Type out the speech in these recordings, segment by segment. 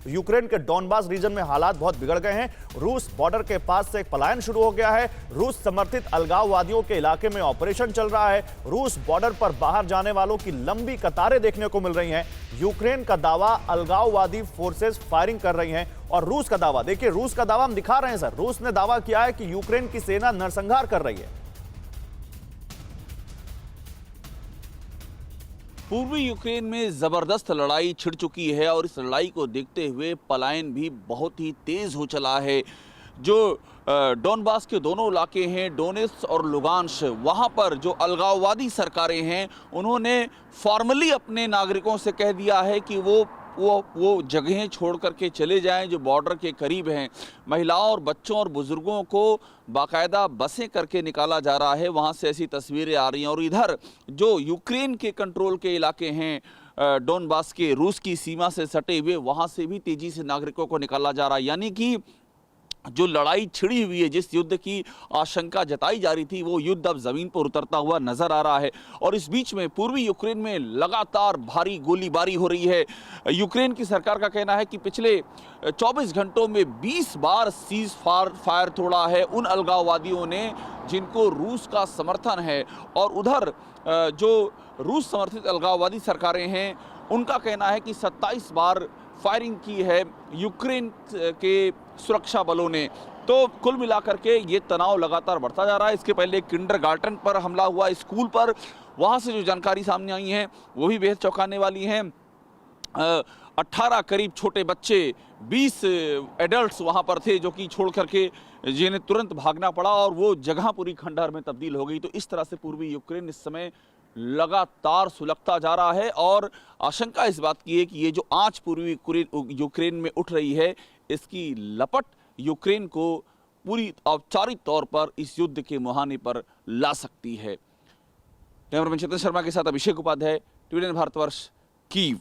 Ukraine के Donbas region में हालात बहुत बिगड़ गए हैं। रूस बॉर्डर के पास से एक पलायन शुरू हो गया है। रूस समर्थित अलगाववादियों के इलाके में ऑपरेशन चल रहा है। रूस बॉर्डर पर बाहर जाने वालों की लंबी कतारें देखने को मिल रही हैं। यूक्रेन का दावा अलगाववादी फोर्सेस फायरिंग कर रही हैं और रूस का दावा, देखिए रूस का दावा हम दिखा रहे हैं सर। रूस ने दावा किया है कि यूक्रेन की सेना नरसंहार कर रही है। पूर्वी यूक्रेन में जबरदस्त लड़ाई छिड़ चुकी है और इस लड़ाई को देखते हुए पलायन भी बहुत ही तेज हो चला है। जो डोनबास के दोनों इलाके हैं, डोनेट्स्क और लुगांश, वहां पर जो अलगाववादी सरकारें हैं उन्होंने फॉर्मली अपने नागरिकों से कह दिया है कि वो जगहें छोड़ करके चले जाएं जो बॉर्डर के करीब हैं। महिलाओं और बच्चों और बुजुर्गों को बाकायदा बसें करके निकाला जा रहा है, वहाँ से ऐसी तस्वीरें आ रही हैं। और इधर जो यूक्रेन के कंट्रोल के इलाके हैं डोनबास के, रूस की सीमा से सटे हुए, वहाँ से भी तेज़ी से नागरिकों को निकाला जा रहा है। यानी कि जो लड़ाई छिड़ी हुई है, जिस युद्ध की आशंका जताई जा रही थी, वो युद्ध अब जमीन पर उतरता हुआ नजर आ रहा है। और इस बीच में पूर्वी यूक्रेन में लगातार भारी गोलीबारी हो रही है। यूक्रेन की सरकार का कहना है कि पिछले 24 घंटों में 20 बार सीज फायर तोड़ा है उन अलगाववादियों ने जिनको रूस का समर्थन है। और उधर जो रूस समर्थित अलगाववादी सरकारें हैं उनका कहना है कि 27 बार फायरिंग की है यूक्रेन के सुरक्षा बलों ने। तो कुल मिलाकर के ये तनाव लगातार बढ़ता जा रहा है। इसके पहले किंडरगार्टन पर हमला हुआ, स्कूल पर, वहाँ से जो जानकारी सामने आई है वो भी बेहद चौंकाने वाली हैं। 18 करीब छोटे बच्चे, 20 एडल्ट्स वहाँ पर थे जो कि छोड़ करके जिन्हें तुरंत भागना पड़ा और वो जगह पूरी खंडहर में तब्दील हो गई। तो इस तरह से पूर्वी यूक्रेन इस समय लगातार सुलगता जा रहा है और आशंका इस बात की है कि ये जो आंच पूर्वी यूक्रेन में उठ रही है, इसकी लपट यूक्रेन को पूरी औपचारिक तौर पर इस युद्ध के मुहाने पर ला सकती है। कैमरामैन चेतन शर्मा के साथ अभिषेक उपाध्याय, टीवी भारतवर्ष, कीव।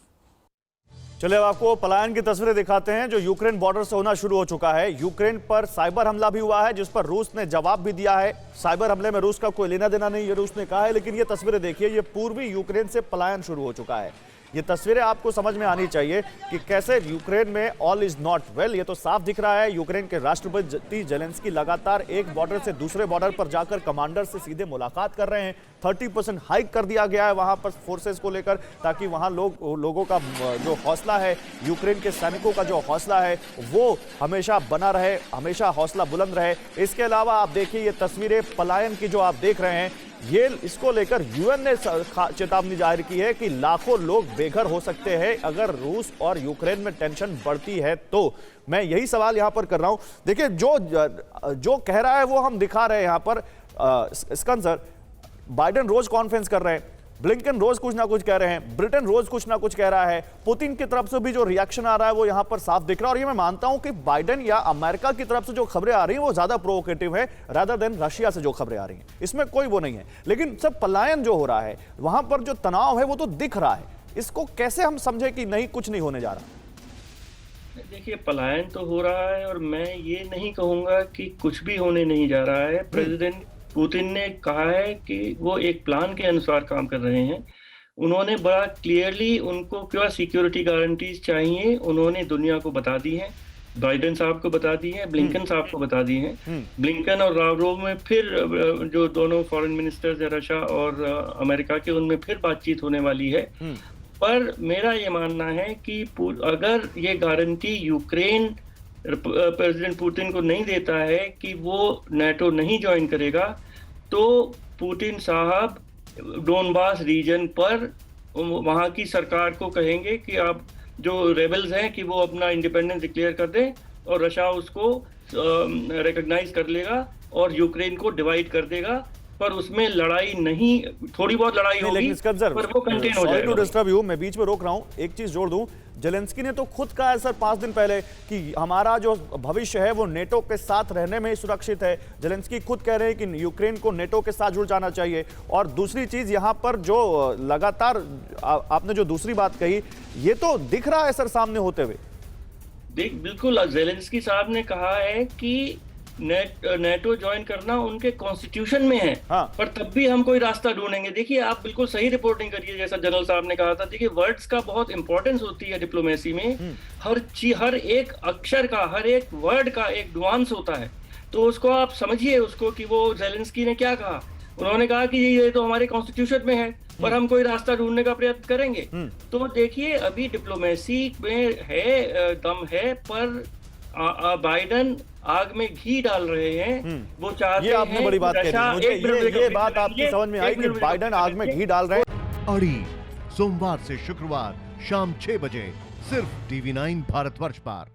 चलिए अब आपको पलायन की तस्वीरें दिखाते हैं जो यूक्रेन बॉर्डर से होना शुरू हो चुका है। यूक्रेन पर साइबर हमला भी हुआ है जिस पर रूस ने जवाब भी दिया है। साइबर हमले में रूस का कोई लेना देना नहीं, ये रूस ने कहा है। लेकिन ये तस्वीरें देखिए, ये पूर्वी यूक्रेन से पलायन शुरू हो चुका है। ये तस्वीरें आपको समझ में आनी चाहिए कि कैसे यूक्रेन में ऑल इज नॉट वेल। ये तो साफ दिख रहा है। यूक्रेन के राष्ट्रपति जेलेंस्की लगातार एक बॉर्डर से दूसरे बॉर्डर पर जाकर कमांडर से सीधे मुलाकात कर रहे हैं। 30% हाइक कर दिया गया है वहां पर फोर्सेस को लेकर, ताकि वहां लोगों का जो हौसला है, यूक्रेन के सैनिकों का जो हौसला है वो हमेशा बना रहे, हमेशा हौसला बुलंद रहे। इसके अलावा आप देखिए ये तस्वीरें पलायन की जो आप देख रहे हैं, ये इसको लेकर यूएन ने चेतावनी जाहिर की है कि लाखों लोग बेघर हो सकते हैं अगर रूस और यूक्रेन में टेंशन बढ़ती है तो। मैं यही सवाल यहां पर कर रहा हूं। देखिए जो कह रहा है वो हम दिखा रहे हैं यहां पर। स्कंदर, बाइडेन रोज कॉन्फ्रेंस कर रहे हैं, ब्लिंकन रोज कुछ ना कुछ कह रहे हैं, ब्रिटेन रोज कुछ ना कुछ कह रहा है, पुतिन की तरफ से भी जो रिएक्शन आ रहा है वो यहां पर साफ दिख रहा है। और ये मैं मानता हूं कि बाइडेन या अमेरिका की तरफ से जो खबरें आ रही हैं वो ज्यादा प्रोवोकेटिव है रादर देन रशिया से जो खबरें आ रही हैं, इसमें कोई वो नहीं है। लेकिन सब पलायन जो हो रहा है, वहां पर जो तनाव है वो तो दिख रहा है। इसको कैसे हम समझे कि नहीं, कुछ नहीं होने जा रहा? देखिए, पलायन तो हो रहा है और मैं ये नहीं कहूंगा कि कुछ भी होने नहीं जा रहा है। प्रेसिडेंट पुतिन ने कहा है कि वो एक प्लान के अनुसार काम कर रहे हैं। उन्होंने बड़ा क्लियरली उनको क्या सिक्योरिटी गारंटीज चाहिए उन्होंने दुनिया को बता दी है। बाइडेन साहब को बता दी है, ब्लिंकन साहब को बता दी है। ब्लिंकन और लावरोव में फिर जो दोनों फॉरेन मिनिस्टर्स है रशिया और अमेरिका के, उनमें फिर बातचीत होने वाली है। पर मेरा ये मानना है कि अगर ये गारंटी यूक्रेन प्रेसिडेंट पुतिन को नहीं देता है कि वो नेटो नहीं ज्वाइन करेगा, तो पुतिन साहब डोनबास रीजन पर वहाँ की सरकार को कहेंगे कि आप जो रेबल्स हैं कि वो अपना इंडिपेंडेंस डिक्लेयर कर दें और रशिया उसको रिकॉग्नाइज कर लेगा और यूक्रेन को डिवाइड कर देगा। पर उसमें लड़ाई नहीं, थोड़ी बहुत लड़ाई होगी पर वो कंटेन हो जाएगा। टू डिस्टर्ब यू, मैं बीच में रोक रहा हूं, एक चीज जोड़ दूं। जेलेंस्की ने तो खुद कहा है सर 5 दिन पहले कि हमारा जो भविष्य है वो नेटो के साथ रहने में ही सुरक्षित है। जेलेंस्की खुद कह रहे हैं कि यूक्रेन को नेटो के साथ जुड़ जाना चाहिए। और दूसरी चीज यहां पर जो लगातार आपने जो दूसरी बात कही, ये तो दिख रहा है सर सामने होते हुए। बिल्कुल, जेलेंस्की साहब ने कहा है कि नेटो ज्वाइन करना उनके कॉन्स्टिट्यूशन में है। हाँ। पर तब भी हम कोई रास्ता ढूंढेंगे। देखिए, आप बिल्कुल सही रिपोर्टिंग करिए, जैसा जनरल साहब ने कहा था। देखिए, वर्ड्स का बहुत इंपॉर्टेंस होती है डिप्लोमेसी में। हर एक अक्षर का, हर एक वर्ड का एक नुआंस होता है। तो उसको आप समझिए, उसको कि वो जेलेंस्की ने क्या कहा। उन्होंने कहा कि ये तो हमारे कॉन्स्टिट्यूशन में है, पर हम कोई रास्ता ढूंढने का प्रयत्न करेंगे। तो देखिए, अभी डिप्लोमेसी में है दम है, पर बाइडन आग में घी डाल रहे हैं। वो चाहते हैं। ये आपने बड़ी बात कह दी मुझे। ये बात आपकी समझ में आई कि बाइडन आग में घी डाल रहे हैं। अड़ी सोमवार से शुक्रवार शाम 6 बजे सिर्फ TV9 भारतवर्ष पर।